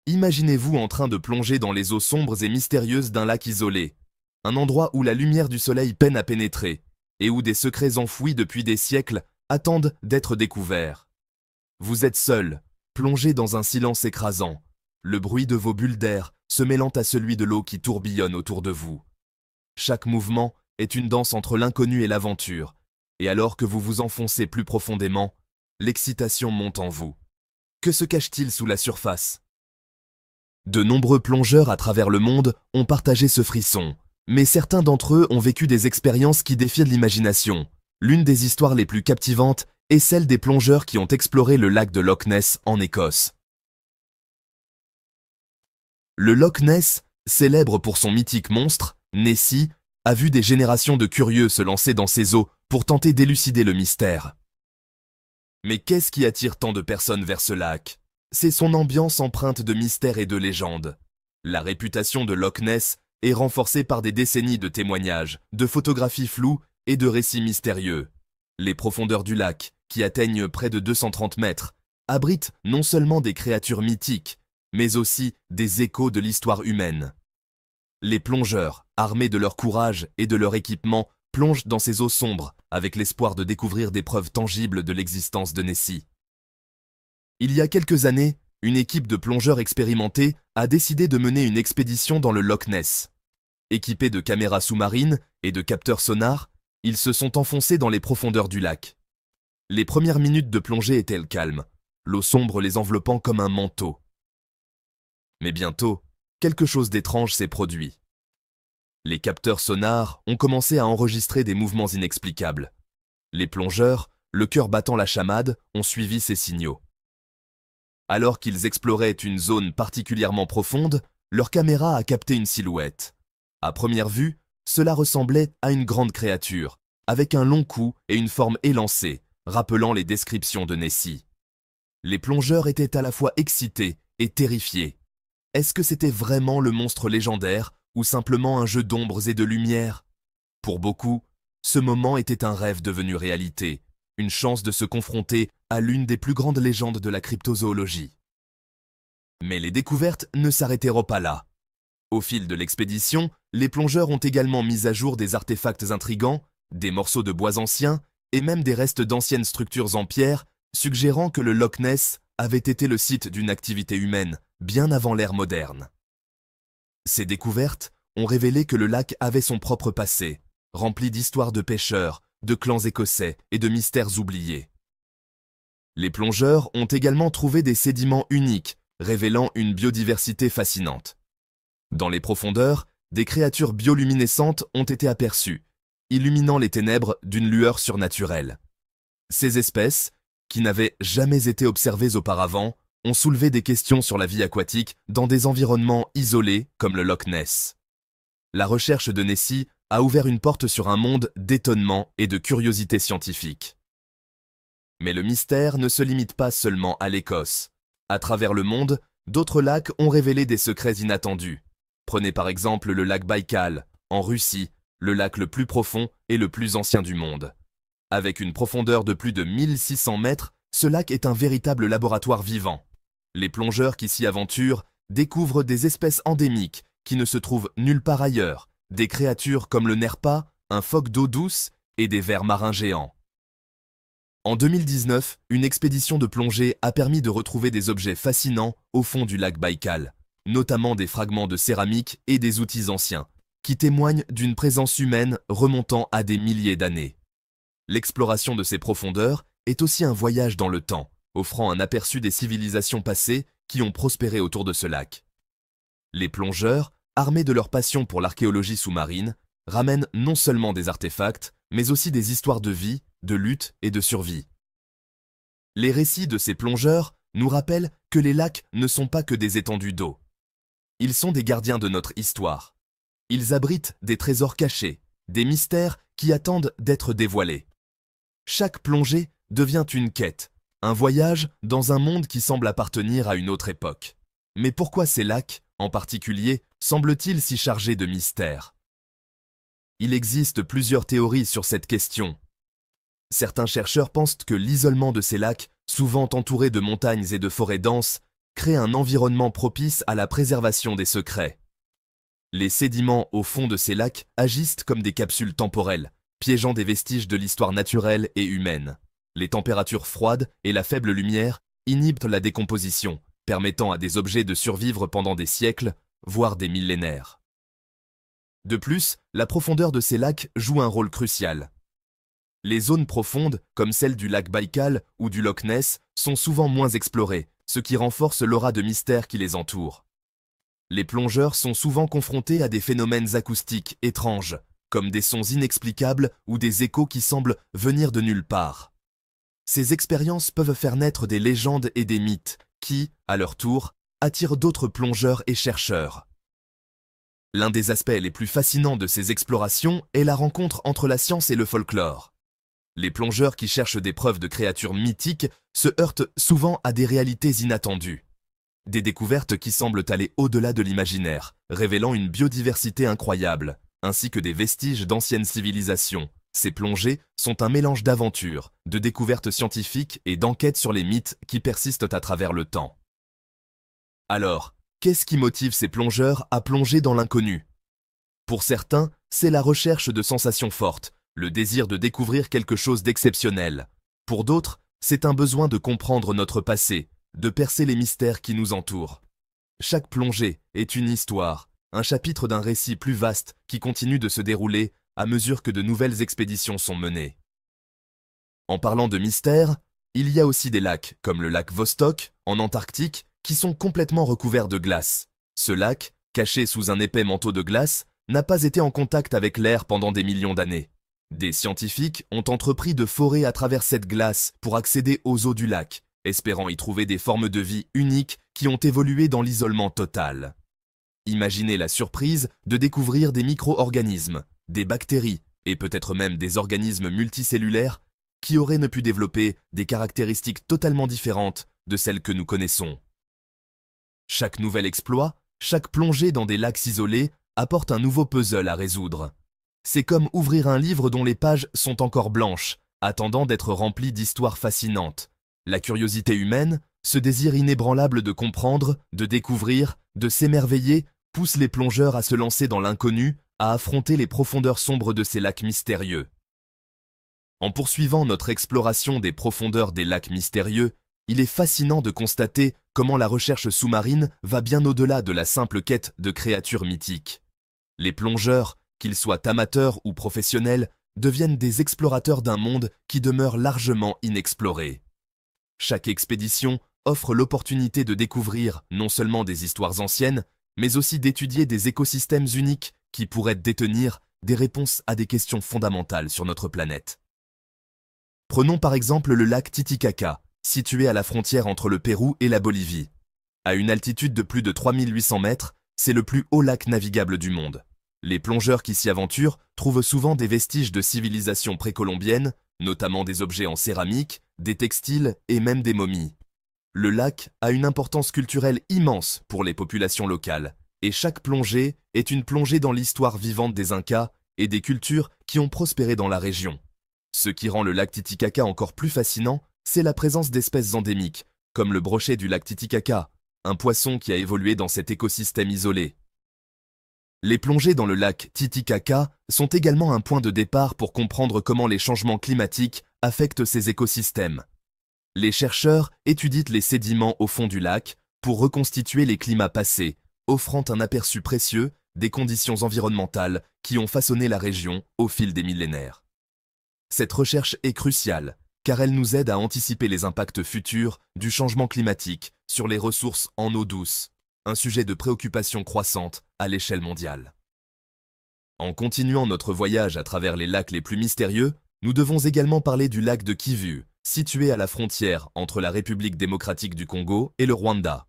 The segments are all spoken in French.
Imaginez-vous en train de plonger dans les eaux sombres et mystérieuses d'un lac isolé, un endroit où la lumière du soleil peine à pénétrer, et où des secrets enfouis depuis des siècles attendent d'être découverts. Vous êtes seul, plongé dans un silence écrasant, le bruit de vos bulles d'air se mêlant à celui de l'eau qui tourbillonne autour de vous. Chaque mouvement est une danse entre l'inconnu et l'aventure, et alors que vous vous enfoncez plus profondément, l'excitation monte en vous. Que se cache-t-il sous la surface ? De nombreux plongeurs à travers le monde ont partagé ce frisson, mais certains d'entre eux ont vécu des expériences qui défient l'imagination. L'une des histoires les plus captivantes est celle des plongeurs qui ont exploré le lac de Loch Ness en Écosse. Le Loch Ness, célèbre pour son mythique monstre, Nessie, a vu des générations de curieux se lancer dans ses eaux pour tenter d'élucider le mystère. Mais qu'est-ce qui attire tant de personnes vers ce lac ? C'est son ambiance empreinte de mystère et de légende. La réputation de Loch Ness est renforcée par des décennies de témoignages, de photographies floues et de récits mystérieux. Les profondeurs du lac, qui atteignent près de 230 mètres, abritent non seulement des créatures mythiques, mais aussi des échos de l'histoire humaine. Les plongeurs, armés de leur courage et de leur équipement, plongent dans ces eaux sombres avec l'espoir de découvrir des preuves tangibles de l'existence de Nessie. Il y a quelques années, une équipe de plongeurs expérimentés a décidé de mener une expédition dans le Loch Ness. Équipés de caméras sous-marines et de capteurs sonars, ils se sont enfoncés dans les profondeurs du lac. Les premières minutes de plongée étaient calmes, l'eau sombre les enveloppant comme un manteau. Mais bientôt, quelque chose d'étrange s'est produit. Les capteurs sonars ont commencé à enregistrer des mouvements inexplicables. Les plongeurs, le cœur battant la chamade, ont suivi ces signaux. Alors qu'ils exploraient une zone particulièrement profonde, leur caméra a capté une silhouette. À première vue, cela ressemblait à une grande créature, avec un long cou et une forme élancée, rappelant les descriptions de Nessie. Les plongeurs étaient à la fois excités et terrifiés. Est-ce que c'était vraiment le monstre légendaire ou simplement un jeu d'ombres et de lumière ? Pour beaucoup, ce moment était un rêve devenu réalité, une chance de se confronter à l'une des plus grandes légendes de la cryptozoologie. Mais les découvertes ne s'arrêteront pas là. Au fil de l'expédition, les plongeurs ont également mis à jour des artefacts intrigants, des morceaux de bois anciens et même des restes d'anciennes structures en pierre, suggérant que le Loch Ness avait été le site d'une activité humaine bien avant l'ère moderne. Ces découvertes ont révélé que le lac avait son propre passé, rempli d'histoires de pêcheurs, de clans écossais et de mystères oubliés. Les plongeurs ont également trouvé des sédiments uniques, révélant une biodiversité fascinante. Dans les profondeurs, des créatures bioluminescentes ont été aperçues, illuminant les ténèbres d'une lueur surnaturelle. Ces espèces, qui n'avaient jamais été observées auparavant, ont soulevé des questions sur la vie aquatique dans des environnements isolés comme le Loch Ness. La recherche de Nessie a ouvert une porte sur un monde d'étonnement et de curiosité scientifique. Mais le mystère ne se limite pas seulement à l'Écosse. À travers le monde, d'autres lacs ont révélé des secrets inattendus. Prenez par exemple le lac Baïkal, en Russie, le lac le plus profond et le plus ancien du monde. Avec une profondeur de plus de 1600 mètres, ce lac est un véritable laboratoire vivant. Les plongeurs qui s'y aventurent découvrent des espèces endémiques qui ne se trouvent nulle part ailleurs, des créatures comme le nerpa, un phoque d'eau douce et des vers marins géants. En 2019, une expédition de plongée a permis de retrouver des objets fascinants au fond du lac Baïkal, notamment des fragments de céramique et des outils anciens, qui témoignent d'une présence humaine remontant à des milliers d'années. L'exploration de ces profondeurs est aussi un voyage dans le temps, offrant un aperçu des civilisations passées qui ont prospéré autour de ce lac. Les plongeurs, armés de leur passion pour l'archéologie sous-marine, ramènent non seulement des artefacts, mais aussi des histoires de vie, de lutte et de survie. Les récits de ces plongeurs nous rappellent que les lacs ne sont pas que des étendues d'eau. Ils sont des gardiens de notre histoire. Ils abritent des trésors cachés, des mystères qui attendent d'être dévoilés. Chaque plongée devient une quête, un voyage dans un monde qui semble appartenir à une autre époque. Mais pourquoi ces lacs, en particulier, semblent-ils si chargés de mystères ? Il existe plusieurs théories sur cette question. Certains chercheurs pensent que l'isolement de ces lacs, souvent entourés de montagnes et de forêts denses, crée un environnement propice à la préservation des secrets. Les sédiments au fond de ces lacs agissent comme des capsules temporelles, piégeant des vestiges de l'histoire naturelle et humaine. Les températures froides et la faible lumière inhibent la décomposition, permettant à des objets de survivre pendant des siècles, voire des millénaires. De plus, la profondeur de ces lacs joue un rôle crucial. Les zones profondes, comme celles du lac Baïkal ou du Loch Ness, sont souvent moins explorées, ce qui renforce l'aura de mystère qui les entoure. Les plongeurs sont souvent confrontés à des phénomènes acoustiques étranges, comme des sons inexplicables ou des échos qui semblent venir de nulle part. Ces expériences peuvent faire naître des légendes et des mythes qui, à leur tour, attirent d'autres plongeurs et chercheurs. L'un des aspects les plus fascinants de ces explorations est la rencontre entre la science et le folklore. Les plongeurs qui cherchent des preuves de créatures mythiques se heurtent souvent à des réalités inattendues. Des découvertes qui semblent aller au-delà de l'imaginaire, révélant une biodiversité incroyable, ainsi que des vestiges d'anciennes civilisations. Ces plongées sont un mélange d'aventures, de découvertes scientifiques et d'enquêtes sur les mythes qui persistent à travers le temps. Alors, qu'est-ce qui motive ces plongeurs à plonger dans l'inconnu? Pour certains, c'est la recherche de sensations fortes, le désir de découvrir quelque chose d'exceptionnel. Pour d'autres, c'est un besoin de comprendre notre passé, de percer les mystères qui nous entourent. Chaque plongée est une histoire, un chapitre d'un récit plus vaste qui continue de se dérouler à mesure que de nouvelles expéditions sont menées. En parlant de mystères, il y a aussi des lacs, comme le lac Vostok, en Antarctique, qui sont complètement recouverts de glace. Ce lac, caché sous un épais manteau de glace, n'a pas été en contact avec l'air pendant des millions d'années. Des scientifiques ont entrepris de forer à travers cette glace pour accéder aux eaux du lac, espérant y trouver des formes de vie uniques qui ont évolué dans l'isolement total. Imaginez la surprise de découvrir des micro-organismes, des bactéries et peut-être même des organismes multicellulaires qui auraient pu développer des caractéristiques totalement différentes de celles que nous connaissons. Chaque nouvel exploit, chaque plongée dans des lacs isolés apporte un nouveau puzzle à résoudre. C'est comme ouvrir un livre dont les pages sont encore blanches, attendant d'être remplies d'histoires fascinantes. La curiosité humaine, ce désir inébranlable de comprendre, de découvrir, de s'émerveiller, pousse les plongeurs à se lancer dans l'inconnu, à affronter les profondeurs sombres de ces lacs mystérieux. En poursuivant notre exploration des profondeurs des lacs mystérieux, il est fascinant de constater comment la recherche sous-marine va bien au-delà de la simple quête de créatures mythiques. Les plongeurs, qu'ils soient amateurs ou professionnels, deviennent des explorateurs d'un monde qui demeure largement inexploré. Chaque expédition offre l'opportunité de découvrir non seulement des histoires anciennes, mais aussi d'étudier des écosystèmes uniques qui pourraient détenir des réponses à des questions fondamentales sur notre planète. Prenons par exemple le lac Titicaca, situé à la frontière entre le Pérou et la Bolivie. À une altitude de plus de 3800 mètres, c'est le plus haut lac navigable du monde. Les plongeurs qui s'y aventurent trouvent souvent des vestiges de civilisations précolombiennes, notamment des objets en céramique, des textiles et même des momies. Le lac a une importance culturelle immense pour les populations locales, et chaque plongée est une plongée dans l'histoire vivante des Incas et des cultures qui ont prospéré dans la région. Ce qui rend le lac Titicaca encore plus fascinant, c'est la présence d'espèces endémiques, comme le brochet du lac Titicaca, un poisson qui a évolué dans cet écosystème isolé. Les plongées dans le lac Titicaca sont également un point de départ pour comprendre comment les changements climatiques affectent ces écosystèmes. Les chercheurs étudient les sédiments au fond du lac pour reconstituer les climats passés, offrant un aperçu précieux des conditions environnementales qui ont façonné la région au fil des millénaires. Cette recherche est cruciale, car elle nous aide à anticiper les impacts futurs du changement climatique sur les ressources en eau douce, un sujet de préoccupation croissante à l'échelle mondiale. En continuant notre voyage à travers les lacs les plus mystérieux, nous devons également parler du lac de Kivu, situé à la frontière entre la République démocratique du Congo et le Rwanda.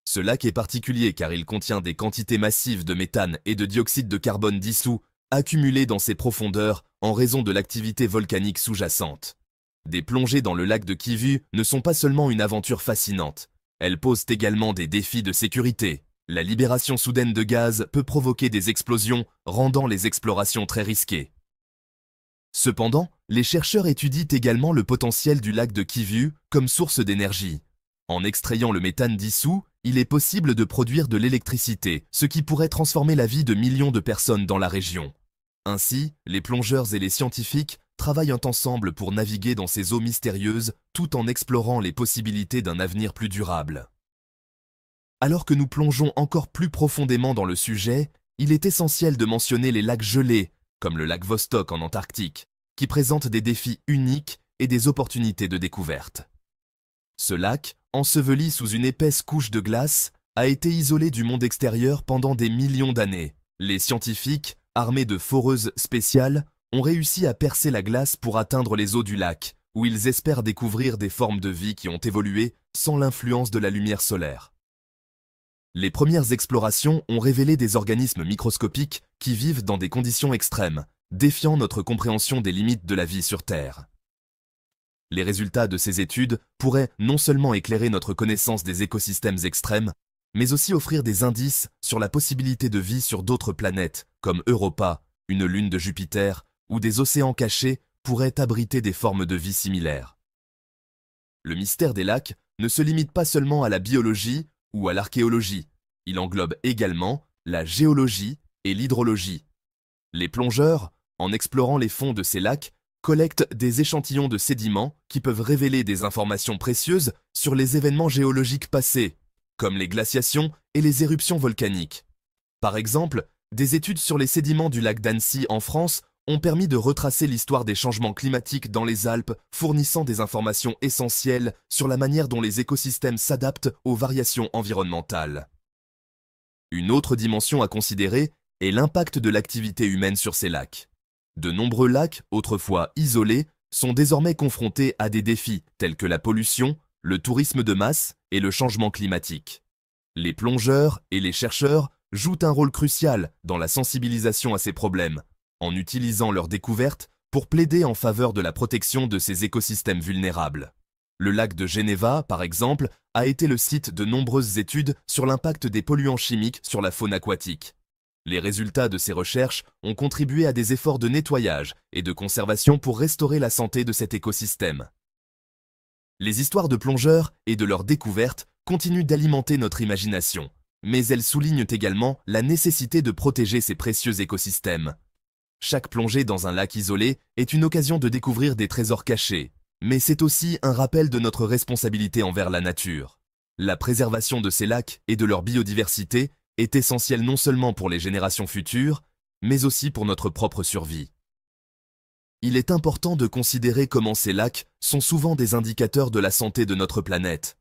Ce lac est particulier car il contient des quantités massives de méthane et de dioxyde de carbone dissous accumulés dans ses profondeurs en raison de l'activité volcanique sous-jacente. Des plongées dans le lac de Kivu ne sont pas seulement une aventure fascinante, elles posent également des défis de sécurité. La libération soudaine de gaz peut provoquer des explosions, rendant les explorations très risquées. Cependant, les chercheurs étudient également le potentiel du lac de Kivu comme source d'énergie. En extrayant le méthane dissous, il est possible de produire de l'électricité, ce qui pourrait transformer la vie de millions de personnes dans la région. Ainsi, les plongeurs et les scientifiques travaillent ensemble pour naviguer dans ces eaux mystérieuses tout en explorant les possibilités d'un avenir plus durable. Alors que nous plongeons encore plus profondément dans le sujet, il est essentiel de mentionner les lacs gelés, comme le lac Vostok en Antarctique, qui présentent des défis uniques et des opportunités de découverte. Ce lac, enseveli sous une épaisse couche de glace, a été isolé du monde extérieur pendant des millions d'années. Les scientifiques, armés de foreuses spéciales, ont réussi à percer la glace pour atteindre les eaux du lac, où ils espèrent découvrir des formes de vie qui ont évolué sans l'influence de la lumière solaire. Les premières explorations ont révélé des organismes microscopiques qui vivent dans des conditions extrêmes, défiant notre compréhension des limites de la vie sur Terre. Les résultats de ces études pourraient non seulement éclairer notre connaissance des écosystèmes extrêmes, mais aussi offrir des indices sur la possibilité de vie sur d'autres planètes, comme Europa, une lune de Jupiter, où des océans cachés pourraient abriter des formes de vie similaires. Le mystère des lacs ne se limite pas seulement à la biologie ou à l'archéologie, il englobe également la géologie et l'hydrologie. Les plongeurs, en explorant les fonds de ces lacs, collectent des échantillons de sédiments qui peuvent révéler des informations précieuses sur les événements géologiques passés, comme les glaciations et les éruptions volcaniques. Par exemple, des études sur les sédiments du lac d'Annecy en France ont permis de retracer l'histoire des changements climatiques dans les Alpes, fournissant des informations essentielles sur la manière dont les écosystèmes s'adaptent aux variations environnementales. Une autre dimension à considérer est l'impact de l'activité humaine sur ces lacs. De nombreux lacs, autrefois isolés, sont désormais confrontés à des défis tels que la pollution, le tourisme de masse et le changement climatique. Les plongeurs et les chercheurs jouent un rôle crucial dans la sensibilisation à ces problèmes, en utilisant leurs découvertes pour plaider en faveur de la protection de ces écosystèmes vulnérables. Le lac de Geneva, par exemple, a été le site de nombreuses études sur l'impact des polluants chimiques sur la faune aquatique. Les résultats de ces recherches ont contribué à des efforts de nettoyage et de conservation pour restaurer la santé de cet écosystème. Les histoires de plongeurs et de leurs découvertes continuent d'alimenter notre imagination, mais elles soulignent également la nécessité de protéger ces précieux écosystèmes. Chaque plongée dans un lac isolé est une occasion de découvrir des trésors cachés, mais c'est aussi un rappel de notre responsabilité envers la nature. La préservation de ces lacs et de leur biodiversité est essentielle non seulement pour les générations futures, mais aussi pour notre propre survie. Il est important de considérer comment ces lacs sont souvent des indicateurs de la santé de notre planète.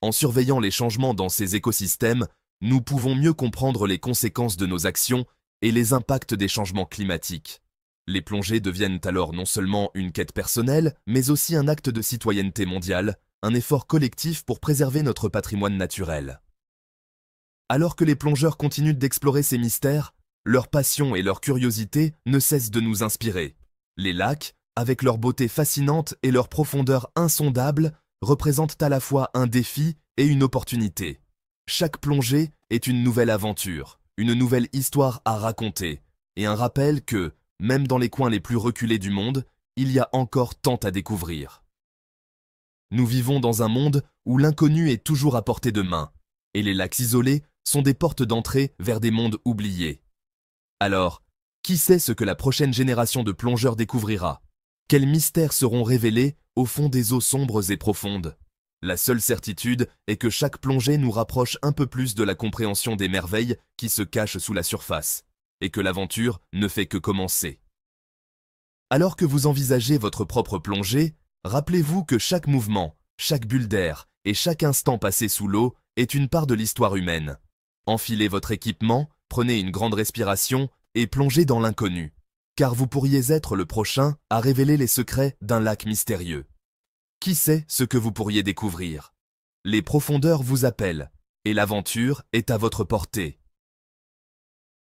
En surveillant les changements dans ces écosystèmes, nous pouvons mieux comprendre les conséquences de nos actions et les impacts des changements climatiques. Les plongées deviennent alors non seulement une quête personnelle, mais aussi un acte de citoyenneté mondiale, un effort collectif pour préserver notre patrimoine naturel. Alors que les plongeurs continuent d'explorer ces mystères, leur passion et leur curiosité ne cessent de nous inspirer. Les lacs, avec leur beauté fascinante et leur profondeur insondable, représentent à la fois un défi et une opportunité. Chaque plongée est une nouvelle aventure, une nouvelle histoire à raconter, et un rappel que, même dans les coins les plus reculés du monde, il y a encore tant à découvrir. Nous vivons dans un monde où l'inconnu est toujours à portée de main, et les lacs isolés sont des portes d'entrée vers des mondes oubliés. Alors, qui sait ce que la prochaine génération de plongeurs découvrira? Quels mystères seront révélés au fond des eaux sombres et profondes? La seule certitude est que chaque plongée nous rapproche un peu plus de la compréhension des merveilles qui se cachent sous la surface, et que l'aventure ne fait que commencer. Alors que vous envisagez votre propre plongée, rappelez-vous que chaque mouvement, chaque bulle d'air et chaque instant passé sous l'eau est une part de l'histoire humaine. Enfilez votre équipement, prenez une grande respiration et plongez dans l'inconnu, car vous pourriez être le prochain à révéler les secrets d'un lac mystérieux. Qui sait ce que vous pourriez découvrir? Les profondeurs vous appellent, et l'aventure est à votre portée.